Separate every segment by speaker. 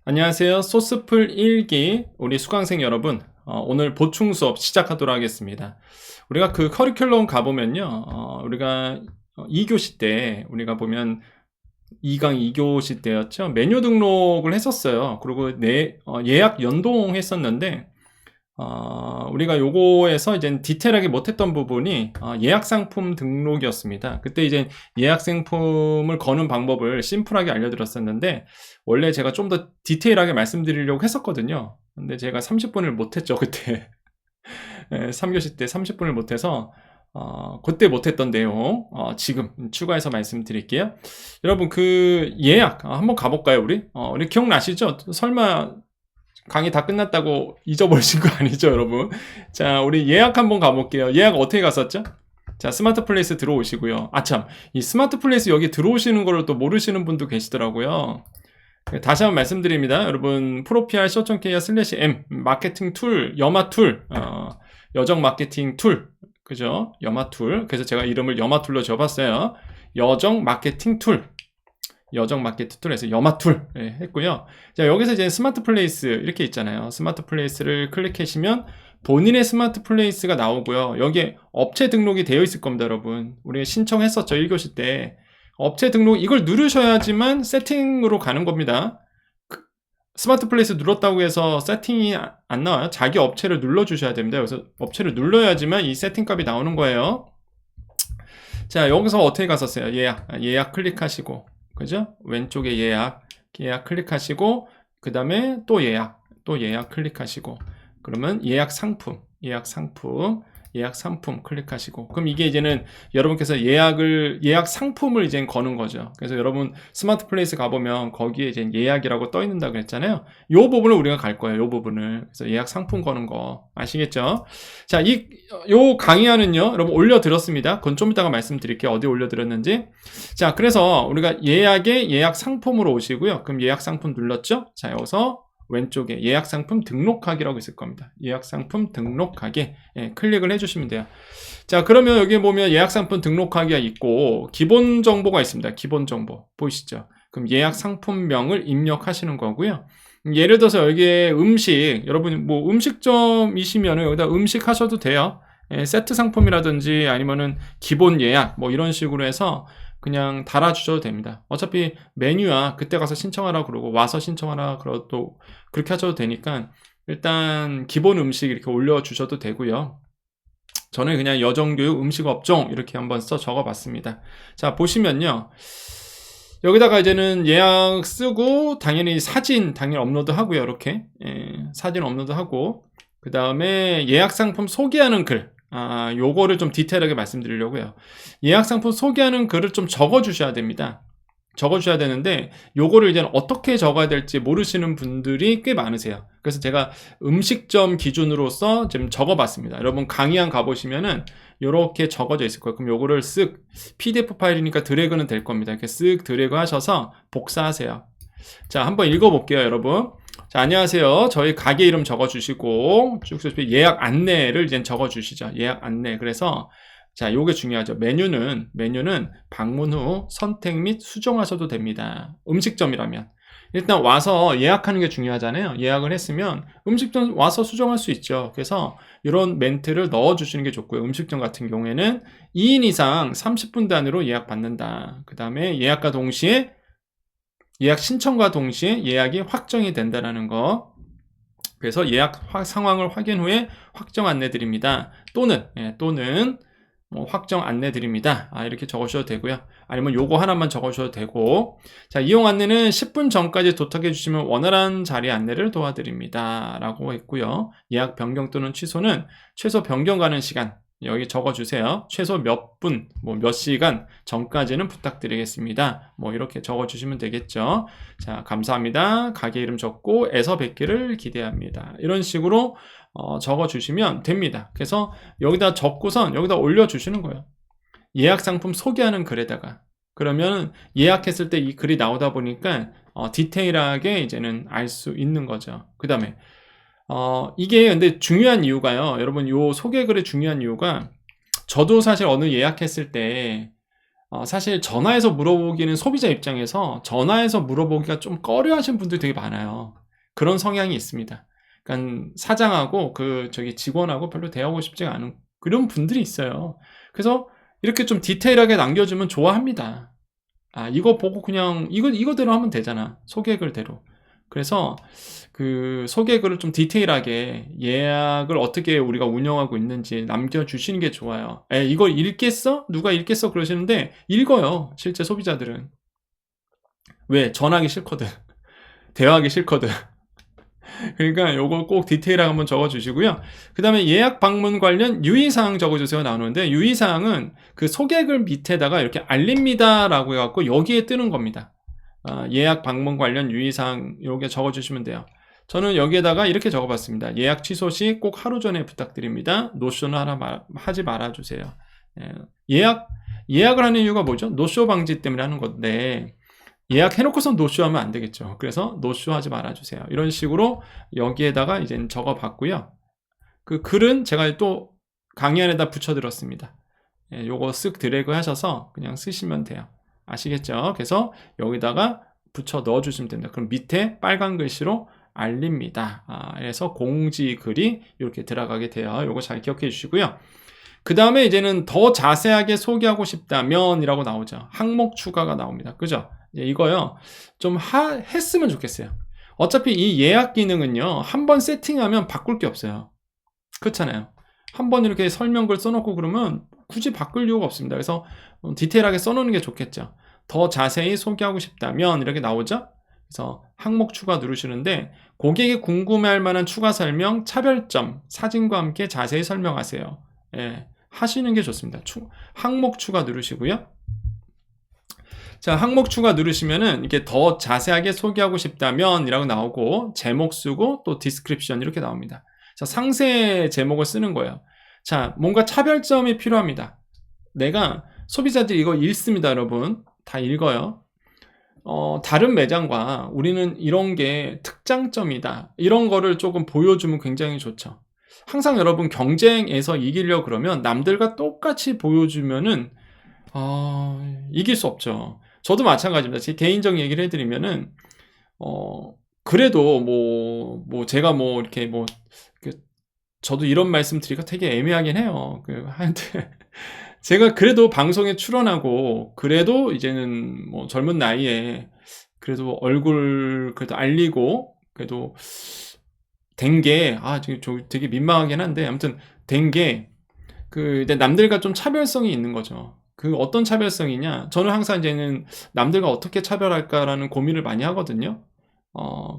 Speaker 1: 안녕하세요. 소스풀 1기 우리 수강생 여러분, 오늘 보충 수업 시작하도록 하겠습니다. 우리가 그 커리큘럼 가보면요, 우리가 2교시 때 우리가 보면 2강 2교시 때였죠. 메뉴 등록을 했었어요. 그리고 예약 연동했었는데, 우리가 요거에서 이제 디테일하게 못했던 부분이 예약 상품 등록이었습니다. 그때 이제 예약 상품을 거는 방법을 심플하게 알려드렸었는데, 원래 제가 좀 더 디테일하게 말씀드리려고 했었거든요. 근데 제가 30분을 못했죠, 그때. 3교시 때 30분을 못해서 그때 못했던 내용 지금 추가해서 말씀드릴게요. 여러분, 그 예약 한번 가볼까요, 우리 기억나시죠? 설마 강의 다 끝났다고 잊어버리신 거 아니죠, 여러분? 자, 우리 예약 한번 가볼게요. 예약 어떻게 갔었죠? 자, 스마트 플레이스 들어오시고요. 참, 이 스마트 플레이스 여기 들어오시는 거를 또 모르시는 분도 계시더라고요. 다시 한번 말씀드립니다. 여러분, 프로피알 show.kr/m 마케팅 툴, 여마 툴, 여정 마케팅 툴, 그죠? 여마 툴. 그래서 제가 이름을 여마 툴로 지어봤어요. 여정 마케팅 툴. 여정 마케팅 툴에서 여마 툴 했고요. 자, 여기서 이제 스마트 플레이스 이렇게 있잖아요. 스마트 플레이스를 클릭하시면 본인의 스마트 플레이스가 나오고요. 여기에 업체 등록이 되어 있을 겁니다, 여러분. 우리 신청했었죠, 1교시 때. 업체 등록, 이걸 누르셔야지만 세팅으로 가는 겁니다. 스마트 플레이스 눌렀다고 해서 세팅이 안 나와요. 자기 업체를 눌러주셔야 됩니다. 그래서 업체를 눌러야지만 이 세팅 값이 나오는 거예요. 자, 여기서 어떻게 갔었어요? 예약 클릭하시고, 그죠? 왼쪽에 예약 클릭하시고, 그 다음에 또 예약 클릭하시고, 그러면 예약 상품 클릭하시고, 그럼 이게 이제는 여러분께서 예약 상품을 이제 거는 거죠. 그래서 여러분 스마트 플레이스 가보면 거기에 이제 예약이라고 떠 있는다고 했잖아요. 요 부분을 우리가 갈 거예요. 요 부분을. 그래서 예약 상품 거는 거 아시겠죠? 자, 요 강의안은요, 여러분 올려드렸습니다. 그건 좀 이따가 말씀드릴게요. 어디 올려드렸는지. 자, 그래서 우리가 예약 상품으로 오시고요. 그럼 예약 상품 눌렀죠? 자, 여기서 왼쪽에 예약 상품 등록하기라고 있을 겁니다. 예약 상품 등록하기 클릭을 해주시면 돼요. 자, 그러면 여기 보면 예약 상품 등록하기가 있고 기본 정보가 있습니다. 기본 정보 보이시죠? 그럼 예약 상품명을 입력하시는 거고요. 예를 들어서 여기에 음식, 여러분 뭐 음식점이시면 여기다 음식 하셔도 돼요. 세트 상품이라든지 아니면은 기본 예약 뭐 이런 식으로 해서 그냥 달아주셔도 됩니다. 어차피 메뉴야 그때 가서 신청하라 그러고 와서 신청하라 그러도 그렇게 하셔도 되니까 일단 기본 음식 이렇게 올려주셔도 되고요. 저는 그냥 여정교육 음식업종 이렇게 한번 적어봤습니다. 자, 보시면요. 여기다가 이제는 예약 쓰고 당연히 사진 당연히 업로드 하고요. 이렇게 사진 업로드 하고 그 다음에 예약 상품 소개하는 글 요거를 좀 디테일하게 말씀드리려고요. 예약 상품 소개하는 글을 좀 적어주셔야 됩니다. 적어주셔야 되는데 요거를 이제 어떻게 적어야 될지 모르시는 분들이 꽤 많으세요. 그래서 제가 음식점 기준으로서 좀 적어봤습니다. 여러분 강의안 가보시면은 요렇게 적어져 있을 거예요. 그럼 요거를 쓱 PDF 파일이니까 드래그는 될 겁니다. 이렇게 쓱 드래그 하셔서 복사하세요. 자, 한번 읽어볼게요, 여러분. 자, 안녕하세요. 저희 가게 이름 적어주시고 쭉 예약 안내를 이제 적어주시죠. 예약 안내. 그래서 자, 요게 중요하죠. 메뉴는 방문 후 선택 및 수정하셔도 됩니다. 음식점이라면 일단 와서 예약하는 게 중요하잖아요. 예약을 했으면 음식점 와서 수정할 수 있죠. 그래서 이런 멘트를 넣어주시는 게 좋고요. 음식점 같은 경우에는 2인 이상 30분 단위로 예약 받는다. 그 다음에 예약 신청과 동시에 예약이 확정이 된다는 거. 그래서 예약 상황을 확인 후에 확정 안내 드립니다. 또는 확정 안내 드립니다. 이렇게 적으셔도 되고요. 아니면 요거 하나만 적으셔도 되고. 자, 이용 안내는 10분 전까지 도착해 주시면 원활한 자리 안내를 도와드립니다. 라고 했고요. 예약 변경 또는 취소는 최소 변경 가는 시간 여기 적어주세요. 최소 몇 분, 몇 시간 전까지는 부탁드리겠습니다. 이렇게 적어주시면 되겠죠. 자, 감사합니다. 가게 이름 적고 에서 뵙기를 기대합니다. 이런 식으로 적어주시면 됩니다. 그래서 여기다 적고선 여기다 올려주시는 거예요. 예약 상품 소개하는 글에다가. 그러면 예약했을 때 이 글이 나오다 보니까 디테일하게 이제는 알 수 있는 거죠. 그 다음에 이게 근데 중요한 이유가요. 여러분 요 소개글의 중요한 이유가 저도 사실 어느 예약했을 때 사실 전화해서 물어보기는 소비자 입장에서 전화해서 물어보기가 좀 꺼려하시는 분들이 되게 많아요. 그런 성향이 있습니다. 그러니까 사장하고 저기 직원하고 별로 대하고 싶지가 않은 그런 분들이 있어요. 그래서 이렇게 좀 디테일하게 남겨주면 좋아합니다. 이거 보고 그냥 이거대로 하면 되잖아. 소개글대로. 그래서 그 소개글을 좀 디테일하게 예약을 어떻게 우리가 운영하고 있는지 남겨주시는 게 좋아요. 이걸 읽겠어? 누가 읽겠어? 그러시는데 읽어요. 실제 소비자들은. 왜? 전화하기 싫거든. 대화하기 싫거든. 그러니까 요거 꼭 디테일하게 한번 적어주시고요. 그 다음에 예약 방문 관련 유의사항 적어주세요 나오는데, 유의사항은 그 소개글 밑에다가 이렇게 알립니다 라고 해갖고 여기에 뜨는 겁니다. 예약 방문 관련 유의사항 이렇게 적어주시면 돼요. 저는 여기에다가 이렇게 적어봤습니다. 예약 취소 시 꼭 하루 전에 부탁드립니다. 노쇼는 하지 말아주세요. 예약을 하는 이유가 뭐죠? 노쇼 방지 때문에 하는 건데, 예약해놓고선 노쇼하면 안 되겠죠. 그래서 노쇼하지 말아주세요. 이런 식으로 여기에다가 이제 적어봤고요. 그 글은 제가 또 강의 안에다 붙여드렸습니다. 요거 쓱 드래그 하셔서 그냥 쓰시면 돼요. 아시겠죠? 그래서 여기다가 붙여 넣어주시면 됩니다. 그럼 밑에 빨간 글씨로 알립니다. 그래서 공지 글이 이렇게 들어가게 돼요. 요거 잘 기억해 주시고요. 그 다음에 이제는 더 자세하게 소개하고 싶다면 이라고 나오죠. 항목 추가가 나옵니다. 그죠? 이거요. 좀 했으면 좋겠어요. 어차피 이 예약 기능은요. 한번 세팅하면 바꿀 게 없어요. 그렇잖아요. 한번 이렇게 설명글 써놓고 그러면 굳이 바꿀 이유가 없습니다. 그래서 디테일하게 써놓는 게 좋겠죠. 더 자세히 소개하고 싶다면 이렇게 나오죠. 그래서 항목 추가 누르시는데 고객이 궁금해할 만한 추가 설명, 차별점, 사진과 함께 자세히 설명하세요. 하시는 게 좋습니다. 항목 추가 누르시고요. 자, 항목 추가 누르시면은 이게 더 자세하게 소개하고 싶다면 이라고 나오고 제목 쓰고 또 디스크립션 이렇게 나옵니다. 자, 상세 제목을 쓰는 거예요. 자, 뭔가 차별점이 필요합니다. 내가 소비자들이 이거 읽습니다, 여러분. 다 읽어요. 다른 매장과 우리는 이런 게 특장점이다. 이런 거를 조금 보여주면 굉장히 좋죠. 항상 여러분 경쟁에서 이기려고 그러면 남들과 똑같이 보여주면은 이길 수 없죠. 저도 마찬가지입니다. 제 개인적 얘기를 해드리면은 그래도 뭐 제가 뭐 이렇게 저도 이런 말씀 드리기가 되게 애매하긴 해요. 하여튼 제가 그래도 방송에 출연하고 그래도 이제는 뭐 젊은 나이에 그래도 얼굴 그래도 알리고 그래도 된 게 되게 민망하긴 한데 아무튼 된 게 남들과 좀 차별성이 있는 거죠. 그 어떤 차별성이냐? 저는 항상 이제는 남들과 어떻게 차별할까라는 고민을 많이 하거든요.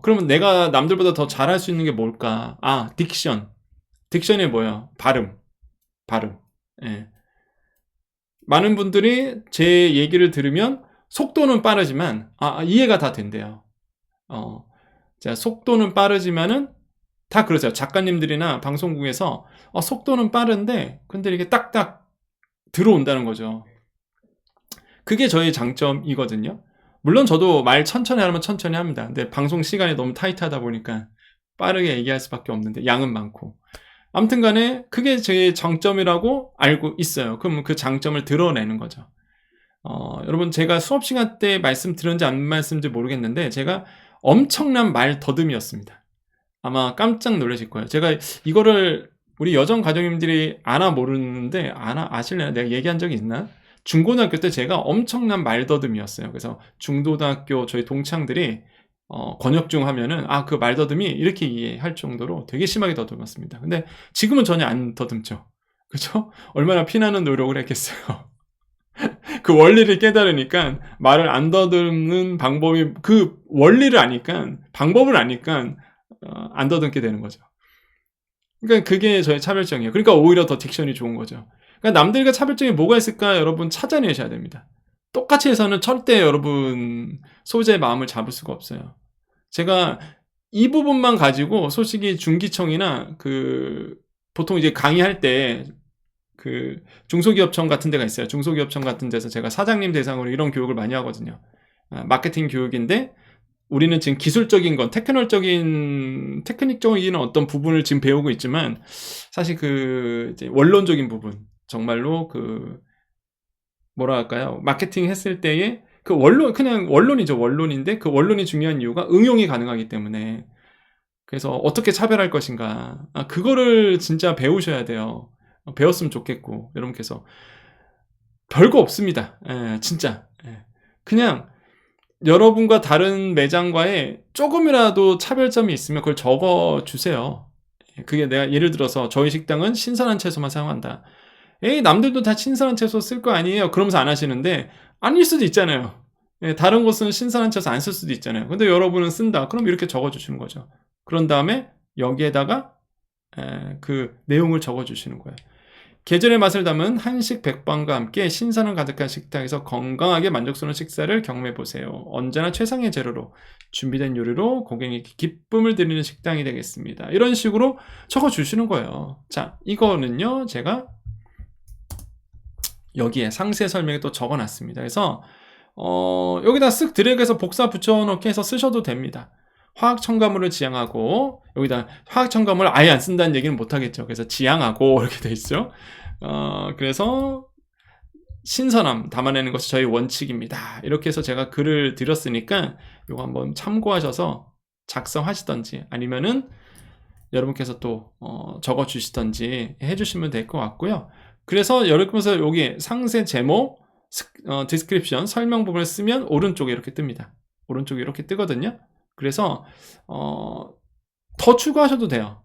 Speaker 1: 그러면 내가 남들보다 더 잘할 수 있는 게 뭘까? 딕션이 뭐예요? 발음. 예. 많은 분들이 제 얘기를 들으면 속도는 빠르지만 이해가 다 된대요. 자, 속도는 빠르지만은 다 그러세요. 작가님들이나 방송국에서 속도는 빠른데 근데 이게 딱딱 들어온다는 거죠. 그게 저의 장점이거든요. 물론 저도 말 천천히 하면 천천히 합니다. 근데 방송 시간이 너무 타이트하다 보니까 빠르게 얘기할 수밖에 없는데 양은 많고. 아무튼 간에 그게 제 장점이라고 알고 있어요. 그럼 그 장점을 드러내는 거죠. 여러분 제가 수업 시간 때 말씀드렸는지 안 말씀드렸는지 모르겠는데 제가 엄청난 말 더듬이었습니다. 아마 깜짝 놀라실 거예요. 제가 이거를 우리 여정 가족님들이 아나 모르는데 아실래나? 내가 얘기한 적이 있나? 중고등학교 때 제가 엄청난 말더듬이었어요. 그래서 중고등학교 저희 동창들이 권역중 하면은 그 말더듬이 이렇게 이해할 정도로 되게 심하게 더듬었습니다. 근데 지금은 전혀 안 더듬죠. 그렇죠? 얼마나 피나는 노력을 했겠어요. 그 원리를 깨달으니까 말을 안 더듬는 방법이 그 원리를 아니까 방법을 아니까 안 더듬게 되는 거죠. 그러니까 그게 저의 차별점이에요. 그러니까 오히려 더 딕션이 좋은 거죠. 그러니까 남들과 차별점이 뭐가 있을까 여러분 찾아내셔야 됩니다. 똑같이 해서는 절대 여러분 소비자의 마음을 잡을 수가 없어요. 제가 이 부분만 가지고 솔직히 중기청이나 보통 이제 강의할 때 중소기업청 같은 데가 있어요. 중소기업청 같은 데서 제가 사장님 대상으로 이런 교육을 많이 하거든요. 마케팅 교육인데 우리는 지금 기술적인 건 테크닉적인 어떤 부분을 지금 배우고 있지만 사실 이제 원론적인 부분 정말로 뭐라 할까요? 마케팅 했을 때에 그 원론, 그냥 원론이죠. 원론인데 그 원론이 중요한 이유가 응용이 가능하기 때문에. 그래서 어떻게 차별할 것인가. 그거를 진짜 배우셔야 돼요. 배웠으면 좋겠고, 여러분께서. 별거 없습니다. 예, 진짜. 예. 그냥 여러분과 다른 매장과의 조금이라도 차별점이 있으면 그걸 적어 주세요. 그게 내가 예를 들어서 저희 식당은 신선한 채소만 사용한다. 에이, 남들도 다 신선한 채소 쓸 거 아니에요. 그러면서 안 하시는데 아닐 수도 있잖아요. 예, 다른 곳은 신선한 채소 안 쓸 수도 있잖아요. 근데 여러분은 쓴다. 그럼 이렇게 적어 주시는 거죠. 그런 다음에 여기에다가 그 내용을 적어 주시는 거예요. 계절의 맛을 담은 한식 백반과 함께 신선함 가득한 식탁에서 건강하게 만족스러운 식사를 경험해보세요. 언제나 최상의 재료로 준비된 요리로 고객에게 기쁨을 드리는 식당이 되겠습니다. 이런 식으로 적어주시는 거예요. 자, 이거는요, 제가 여기에 상세 설명에 또 적어놨습니다. 그래서 여기다 쓱 드래그해서 복사 붙여넣기 해서 쓰셔도 됩니다. 화학 첨가물을 지향하고, 여기다 화학 첨가물을 아예 안 쓴다는 얘기는 못하겠죠. 그래서 지향하고 이렇게 돼 있죠. 그래서 신선함 담아내는 것이 저희 원칙입니다. 이렇게 해서 제가 글을 드렸으니까 이거 한번 참고하셔서 작성하시던지 아니면은 여러분께서 또 적어 주시던지 해주시면 될 것 같고요. 그래서 여러분께서 여기 상세 제목, 디스크립션 설명 부분을 쓰면 오른쪽에 이렇게 뜹니다. 오른쪽에 이렇게 뜨거든요. 그래서 더 추가하셔도 돼요.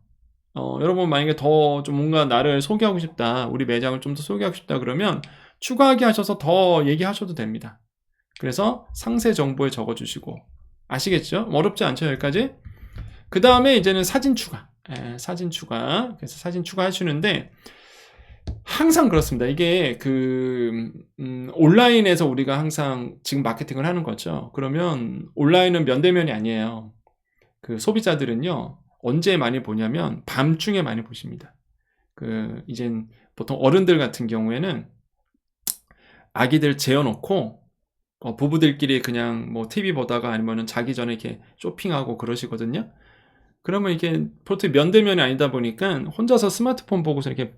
Speaker 1: 여러분 만약에 더 좀 뭔가 나를 소개하고 싶다, 우리 매장을 좀 더 소개하고 싶다 그러면 추가하기 하셔서 더 얘기하셔도 됩니다. 그래서 상세 정보에 적어주시고, 아시겠죠? 어렵지 않죠, 여기까지? 그 다음에 이제는 사진 추가. 사진 추가. 그래서 사진 추가하시는데 항상 그렇습니다. 이게 온라인에서 우리가 항상 지금 마케팅을 하는 거죠. 그러면 온라인은 면대면이 아니에요. 그 소비자들은요, 언제 많이 보냐면 밤중에 많이 보십니다. 이젠 보통 어른들 같은 경우에는 아기들 재워놓고 부부들끼리 그냥 뭐 TV 보다가 아니면은 자기 전에 이렇게 쇼핑하고 그러시거든요. 그러면 이게 보통 면대면이 아니다 보니까 혼자서 스마트폰 보고서 이렇게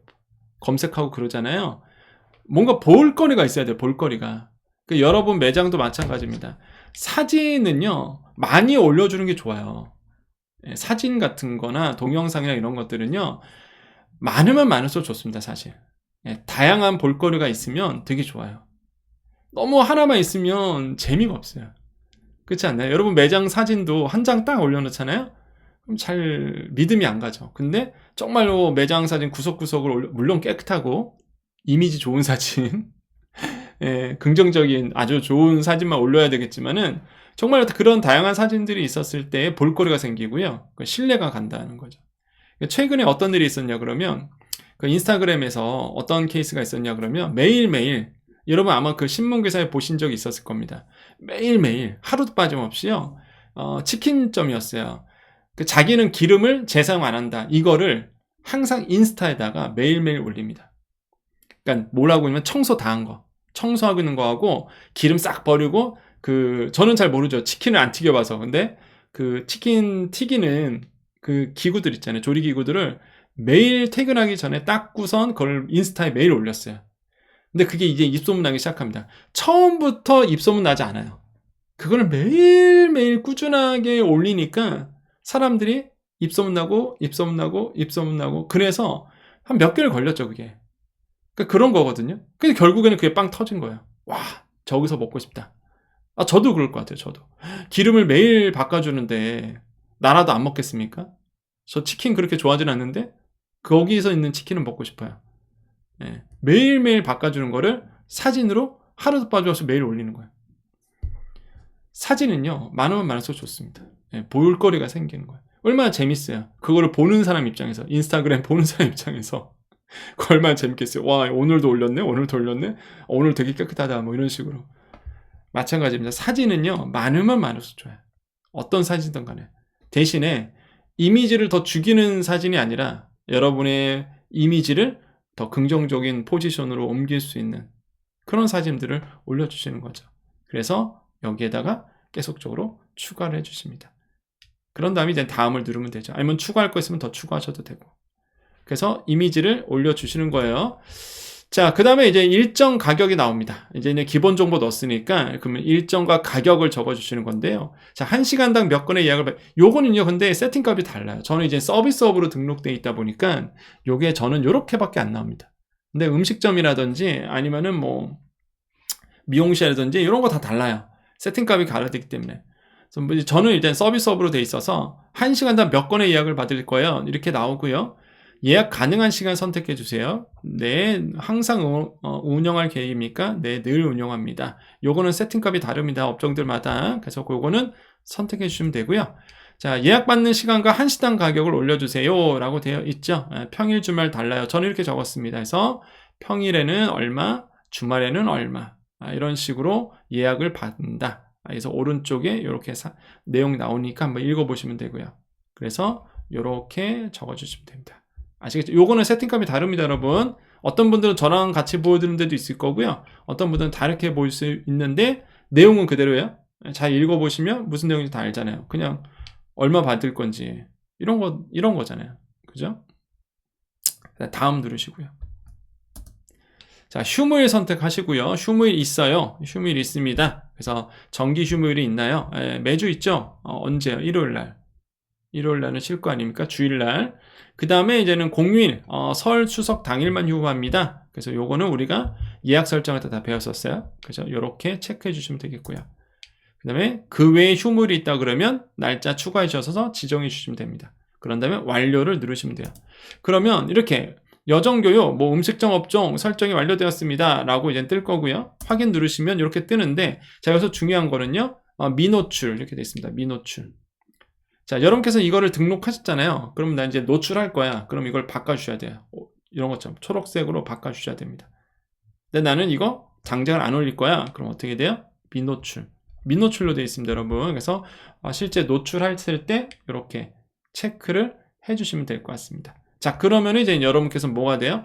Speaker 1: 검색하고 그러잖아요. 뭔가 볼거리가 있어야 돼요. 볼거리가. 여러분 매장도 마찬가지입니다. 사진은요, 많이 올려주는 게 좋아요. 사진 같은 거나 동영상이나 이런 것들은요, 많으면 많을수록 좋습니다. 사실. 다양한 볼거리가 있으면 되게 좋아요. 너무 하나만 있으면 재미가 없어요. 그렇지 않나요? 여러분 매장 사진도 한 장 딱 올려놓잖아요? 그럼 잘 믿음이 안 가죠. 근데 정말로 매장 사진 구석구석을 물론 깨끗하고 이미지 좋은 사진, 긍정적인 아주 좋은 사진만 올려야 되겠지만은 정말 그런 다양한 사진들이 있었을 때 볼거리가 생기고요. 신뢰가 간다는 거죠. 최근에 어떤 일이 있었냐 그러면 인스타그램에서 어떤 케이스가 있었냐 그러면 매일매일, 여러분 아마 그 신문기사에 보신 적이 있었을 겁니다. 매일매일 하루도 빠짐없이요, 치킨점이었어요. 자기는 기름을 재사용 안 한다, 이거를 항상 인스타에다가 매일매일 올립니다. 그러니까 뭐라고 하면 청소 다 한 거, 청소하고 있는 거하고 기름 싹 버리고, 저는 잘 모르죠. 치킨을 안 튀겨봐서. 근데 그 치킨 튀기는 그 기구들 있잖아요. 조리기구들을 매일 퇴근하기 전에 닦고선 그걸 인스타에 매일 올렸어요. 근데 그게 이제 입소문 나기 시작합니다. 처음부터 입소문 나지 않아요. 그걸 매일매일 꾸준하게 올리니까 사람들이 입소문 나고 그래서 한 몇 개월 걸렸죠, 그게. 그러니까 그런 거거든요. 근데 결국에는 그게 빵 터진 거예요. 와, 저기서 먹고 싶다. 저도 그럴 것 같아요. 저도 기름을 매일 바꿔주는데 나라도 안 먹겠습니까? 저 치킨 그렇게 좋아하진 않는데 거기서 있는 치킨은 먹고 싶어요. 매일매일 바꿔주는 거를 사진으로 하루도 빠져서 매일 올리는 거예요. 사진은요, 많으면 많을수록 좋습니다. 볼거리가 생기는 거예요. 얼마나 재밌어요. 그거를 보는 사람 입장에서, 인스타그램 보는 사람 입장에서 얼마나 재밌겠어요. 와, 오늘도 올렸네, 오늘 되게 깨끗하다, 뭐 이런 식으로. 마찬가지입니다. 사진은요, 많으면 많을수록 좋아요. 어떤 사진이든 간에. 대신에 이미지를 더 죽이는 사진이 아니라 여러분의 이미지를 더 긍정적인 포지션으로 옮길 수 있는 그런 사진들을 올려주시는 거죠. 그래서 여기에다가 계속적으로 추가를 해주십니다. 그런 다음에 이제 다음을 누르면 되죠. 아니면 추가할 거 있으면 더 추가하셔도 되고. 그래서 이미지를 올려주시는 거예요. 자, 그 다음에 이제 일정 가격이 나옵니다. 이제 기본 정보 넣었으니까, 그러면 일정과 가격을 적어주시는 건데요. 자, 1시간당 몇 건의 예약을, 요거는요, 근데 세팅값이 달라요. 저는 이제 서비스업으로 등록되어 있다 보니까, 요게 저는 요렇게밖에 안 나옵니다. 근데 음식점이라든지, 아니면은 뭐, 미용실이라든지, 이런 거 다 달라요. 세팅값이 갈라지기 때문에. 그래서 저는 일단 서비스업으로 돼 있어서, 1시간당 몇 건의 예약을 받을 거예요. 이렇게 나오고요. 예약 가능한 시간 선택해 주세요. 네, 항상 운영할 계획입니까? 네, 늘 운영합니다. 요거는 세팅값이 다릅니다. 업종들마다. 그래서 그거는 선택해 주시면 되고요. 자, 예약 받는 시간과 1시당 가격을 올려주세요. 라고 되어 있죠. 평일, 주말 달라요. 저는 이렇게 적었습니다. 그래서 평일에는 얼마, 주말에는 얼마. 이런 식으로 예약을 받는다. 그래서 오른쪽에 이렇게 내용 나오니까 한번 읽어보시면 되고요. 그래서 이렇게 적어주시면 됩니다. 아시겠죠? 요거는 세팅값이 다릅니다, 여러분. 어떤 분들은 저랑 같이 보여드리는 데도 있을 거고요. 어떤 분들은 다르게 보일 수 있는데 내용은 그대로예요. 잘 읽어보시면 무슨 내용인지 다 알잖아요. 그냥 얼마 받을 건지 이런 거잖아요. 그죠? 다음 누르시고요. 자, 휴무일 선택하시고요. 휴무일 있어요. 휴무일 있습니다. 그래서 정기 휴무일이 있나요? 매주 있죠? 언제요? 일요일날. 일요일날은 쉴 거 아닙니까? 주일날. 그 다음에 이제는 공휴일, 설, 추석 당일만 휴무합니다. 그래서 요거는 우리가 예약 설정할 때 다 배웠었어요. 그래서 요렇게 체크해 주시면 되겠고요. 그 다음에 그 외에 휴무일이 있다 그러면 날짜 추가해 주셔서 지정해 주시면 됩니다. 그런 다음에 완료를 누르시면 돼요. 그러면 이렇게 여정교육, 뭐 음식점 업종 설정이 완료되었습니다. 라고 이제 뜰 거고요. 확인 누르시면 이렇게 뜨는데, 자, 여기서 중요한 거는요, 미노출, 이렇게 되어 있습니다. 미노출. 자, 여러분께서 이거를 등록하셨잖아요. 그럼 나 이제 노출할 거야. 그럼 이걸 바꿔주셔야 돼요. 이런 것처럼 초록색으로 바꿔주셔야 됩니다. 근데 나는 이거 당장을 안 올릴 거야. 그럼 어떻게 돼요? 미노출. 미노출로 되어 있습니다, 여러분. 그래서 실제 노출했을 때 이렇게 체크를 해주시면 될 것 같습니다. 자, 그러면 이제 여러분께서 뭐가 돼요?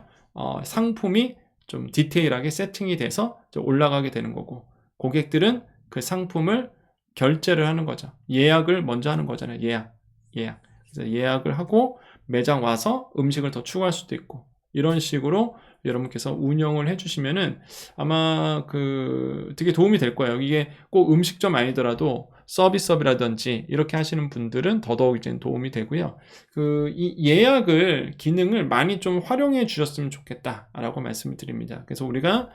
Speaker 1: 상품이 좀 디테일하게 세팅이 돼서 올라가게 되는 거고, 고객들은 그 상품을 결제를 하는 거죠. 예약을 먼저 하는 거잖아요. 예약. 그래서 예약을 하고 매장 와서 음식을 더 추가할 수도 있고, 이런 식으로 여러분께서 운영을 해주시면은 아마 되게 도움이 될 거예요. 이게 꼭 음식점 아니더라도 서비스업이라든지 이렇게 하시는 분들은 더더욱 이제 도움이 되고요. 이 예약을 기능을 많이 좀 활용해 주셨으면 좋겠다라고 말씀을 드립니다. 그래서 우리가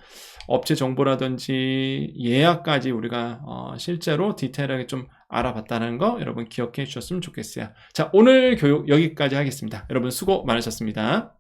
Speaker 1: 업체 정보라든지 예약까지 우리가 실제로 디테일하게 좀 알아봤다는 거 여러분 기억해 주셨으면 좋겠어요. 자, 오늘 교육 여기까지 하겠습니다. 여러분 수고 많으셨습니다.